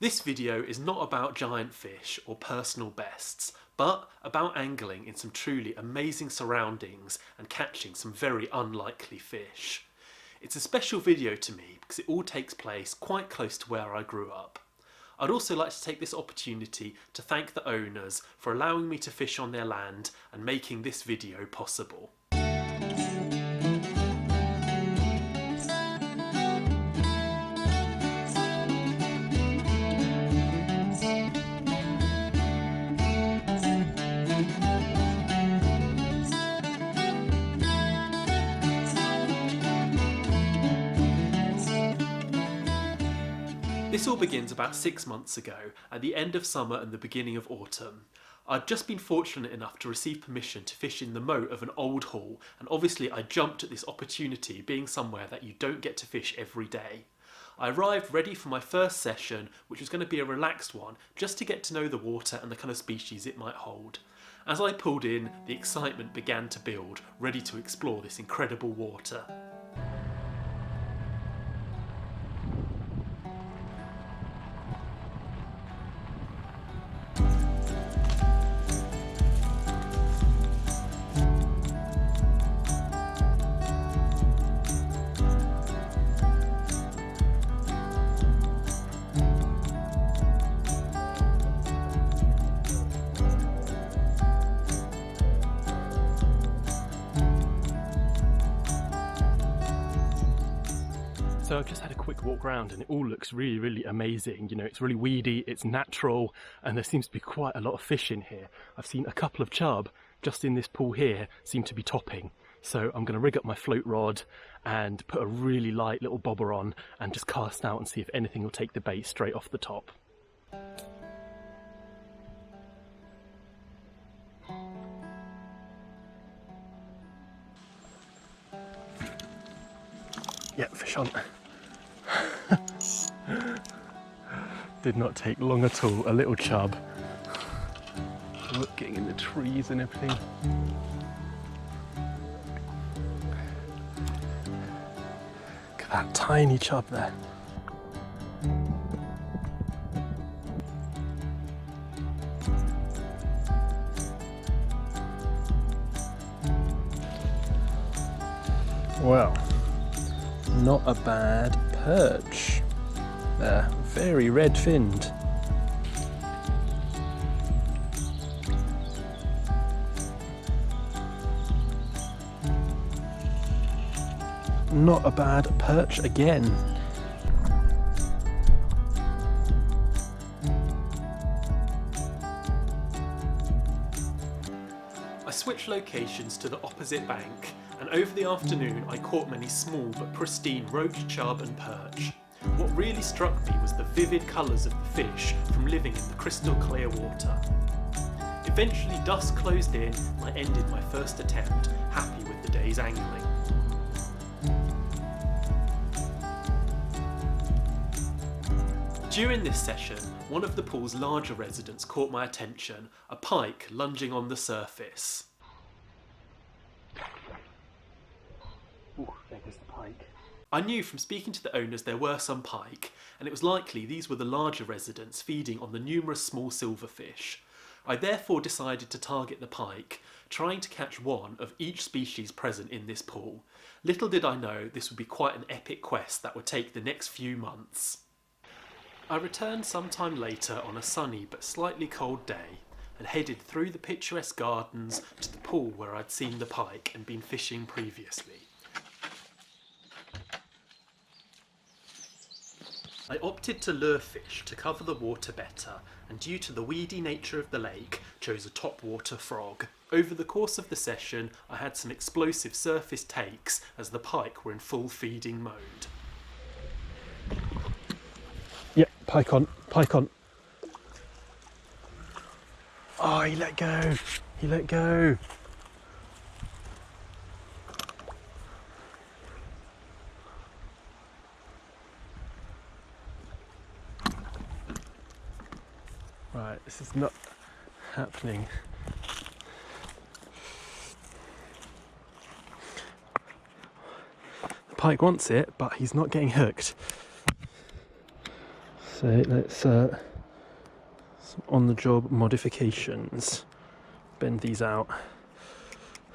This video is not about giant fish or personal bests, but about angling in some truly amazing surroundings and catching some very unlikely fish. It's a special video to me because it all takes place quite close to where I grew up. I'd also like to take this opportunity to thank the owners for allowing me to fish on their land and making this video possible. This all begins about 6 months ago, at the end of summer and the beginning of autumn. I'd just been fortunate enough to receive permission to fish in the moat of an old hall, and obviously I jumped at this opportunity, being somewhere that you don't get to fish every day. I arrived ready for my first session, which was going to be a relaxed one, just to get to know the water and the kind of species it might hold. As I pulled in, the excitement began to build, ready to explore this incredible water. So I've just had a quick walk around and it all looks really amazing. You know, it's really weedy, it's natural, and there seems to be quite a lot of fish in here. I've seen a couple of chub just in this pool here seem to be topping. So I'm going to rig up my float rod and put a really light little bobber on and just cast out and see if anything will take the bait straight off the top. Yeah, fish on. Did not take long at all, a little chub. Look, getting in the trees and everything. Look at that tiny chub there. Well, not a bad perch. They're very red-finned. Not a bad perch again. I switched locations to the opposite bank, and over the afternoon I caught many small but pristine roach, chub and perch. What really struck me was the vivid colours of the fish from living in the crystal clear water. Eventually dusk closed in and I ended my first attempt, happy with the day's angling. During this session, one of the pool's larger residents caught my attention, a pike lunging on the surface. Ooh, there goes the pike. I knew from speaking to the owners there were some pike, and it was likely these were the larger residents feeding on the numerous small silverfish. I therefore decided to target the pike, trying to catch one of each species present in this pool. Little did I know this would be quite an epic quest that would take the next few months. I returned sometime later on a sunny but slightly cold day, and headed through the picturesque gardens to the pool where I'd seen the pike and been fishing previously. I opted to lure fish to cover the water better, and due to the weedy nature of the lake, chose a topwater frog. Over the course of the session, I had some explosive surface takes as the pike were in full feeding mode. Yep, pike on, pike on. Oh, he let go, he let go. Right, this is not happening. The pike wants it, but he's not getting hooked. So let's some on-the-job modifications. Bend these out.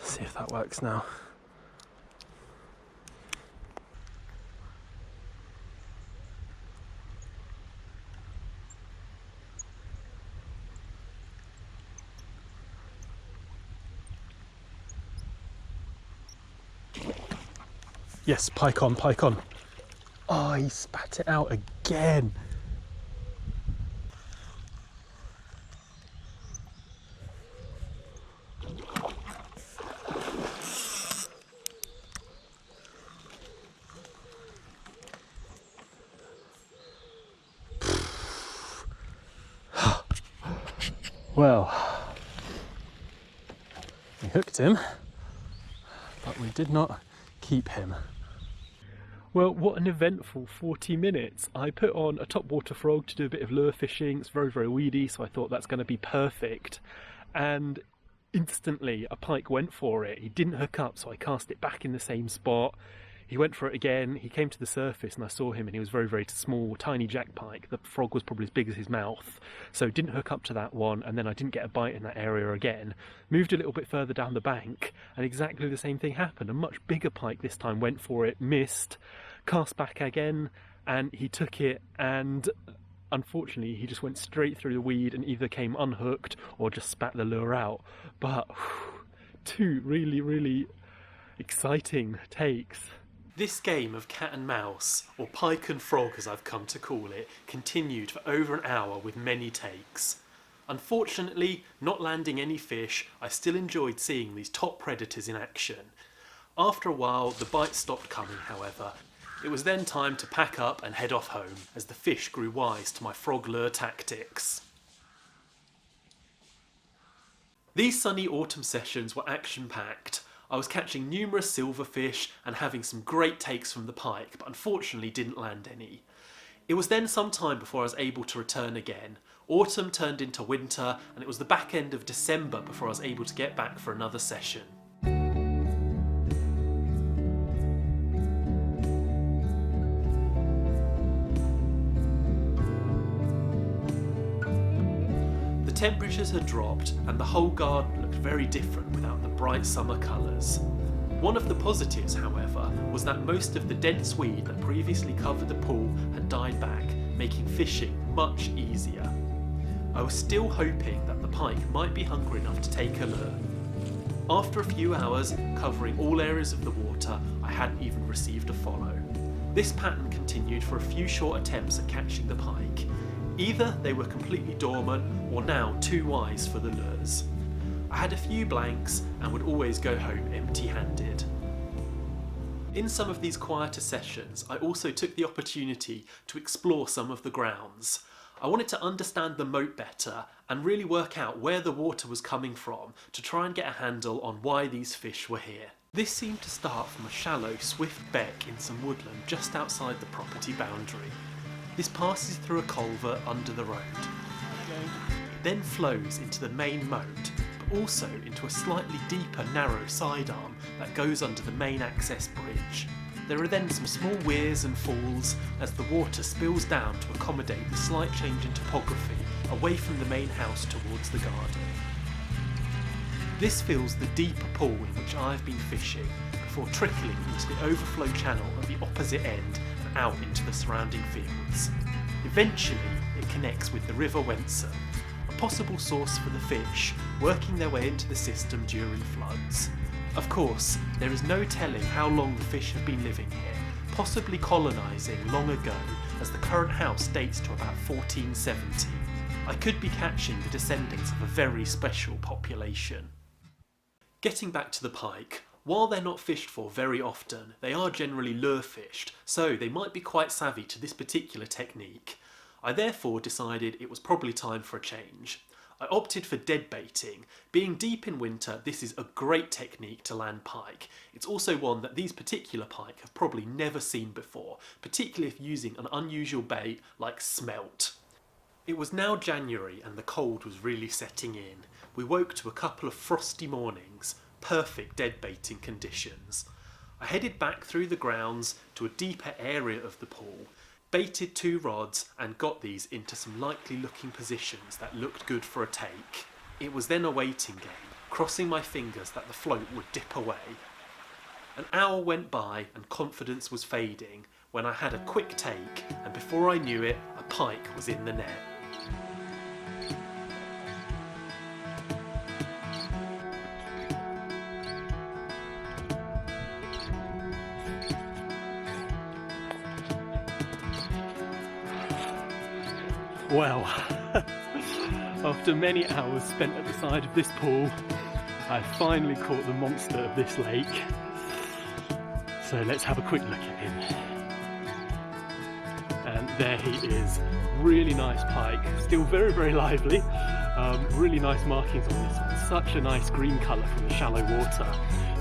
See if that works now. Yes, pike on, pike on. Oh, he spat it out again. Well, we hooked him, but we did not keep him. Well, what an eventful 40 minutes. I put on a topwater frog to do a bit of lure fishing. It's very, very weedy, so I thought that's going to be perfect. And instantly a pike went for it. He didn't hook up, so I cast it back in the same spot. He went for it again. He came to the surface and I saw him, and he was very, very small, tiny jack pike. The frog was probably as big as his mouth. So didn't hook up to that one, and then I didn't get a bite in that area again. Moved a little bit further down the bank, and exactly the same thing happened. A much bigger pike this time went for it, missed, cast back again, and he took it, and unfortunately he just went straight through the weed and either came unhooked or just spat the lure out. But two really, really exciting takes. This game of cat and mouse, or pike and frog as I've come to call it, continued for over an hour with many takes. Unfortunately, not landing any fish, I still enjoyed seeing these top predators in action. After a while, the bites stopped coming, however. It was then time to pack up and head off home, as the fish grew wise to my frog lure tactics. These sunny autumn sessions were action-packed. I was catching numerous silverfish and having some great takes from the pike, but unfortunately didn't land any. It was then some time before I was able to return again. Autumn turned into winter, and it was the back end of December before I was able to get back for another session. The temperatures had dropped and the whole garden looked very different without the bright summer colours. One of the positives, however, was that most of the dense weed that previously covered the pool had died back, making fishing much easier. I was still hoping that the pike might be hungry enough to take a lure. After a few hours covering all areas of the water, I hadn't even received a follow. This pattern continued for a few short attempts at catching the pike. Either they were completely dormant or now too wise for the lures. I had a few blanks and would always go home empty-handed. In some of these quieter sessions, I also took the opportunity to explore some of the grounds. I wanted to understand the moat better and really work out where the water was coming from to try and get a handle on why these fish were here. This seemed to start from a shallow, swift beck in some woodland just outside the property boundary. This passes through a culvert under the road. It then flows into the main moat, but also into a slightly deeper, narrow sidearm that goes under the main access bridge. There are then some small weirs and falls as the water spills down to accommodate the slight change in topography away from the main house towards the garden. This fills the deeper pool in which I have been fishing before trickling into the overflow channel at the opposite end and out into the surrounding fields. Eventually, it connects with the River Wensum, a possible source for the fish working their way into the system during floods. Of course, there is no telling how long the fish have been living here, possibly colonising long ago, as the current house dates to about 1470. I could be catching the descendants of a very special population. Getting back to the pike, while they're not fished for very often, they are generally lure fished, so they might be quite savvy to this particular technique. I therefore decided it was probably time for a change. I opted for dead baiting. Being deep in winter, this is a great technique to land pike. It's also one that these particular pike have probably never seen before, particularly if using an unusual bait like smelt. It was now January and the cold was really setting in. We woke to a couple of frosty mornings, perfect dead baiting conditions. I headed back through the grounds to a deeper area of the pool. Baited 2 rods and got these into some likely looking positions that looked good for a take. It was then a waiting game, crossing my fingers that the float would dip away. An hour went by and confidence was fading when I had a quick take, and before I knew it, a pike was in the net. Well, after many hours spent at the side of this pool, I finally caught the monster of this lake. So let's have a quick look at him. And there he is, really nice pike, still very, very lively. Really nice markings on this one, such a nice green colour from the shallow water.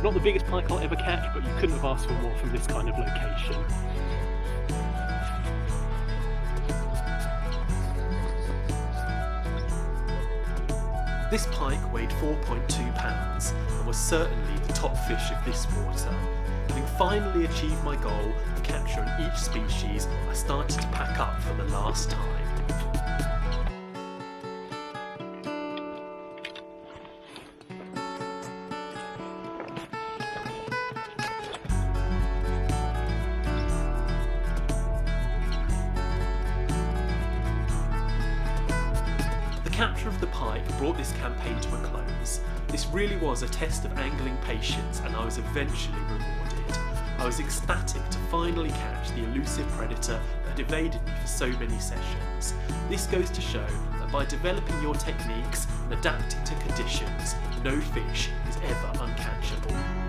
Not the biggest pike I'll ever catch, but you couldn't have asked for more from this kind of location. This pike weighed 4.2 pounds and was certainly the top fish of this water. Having finally achieved my goal of capturing each species, I started to pack up for the last time. The capture of the pike brought this campaign to a close. This really was a test of angling patience, and I was eventually rewarded. I was ecstatic to finally catch the elusive predator that had evaded me for so many sessions. This goes to show that by developing your techniques and adapting to conditions, no fish is ever uncatchable.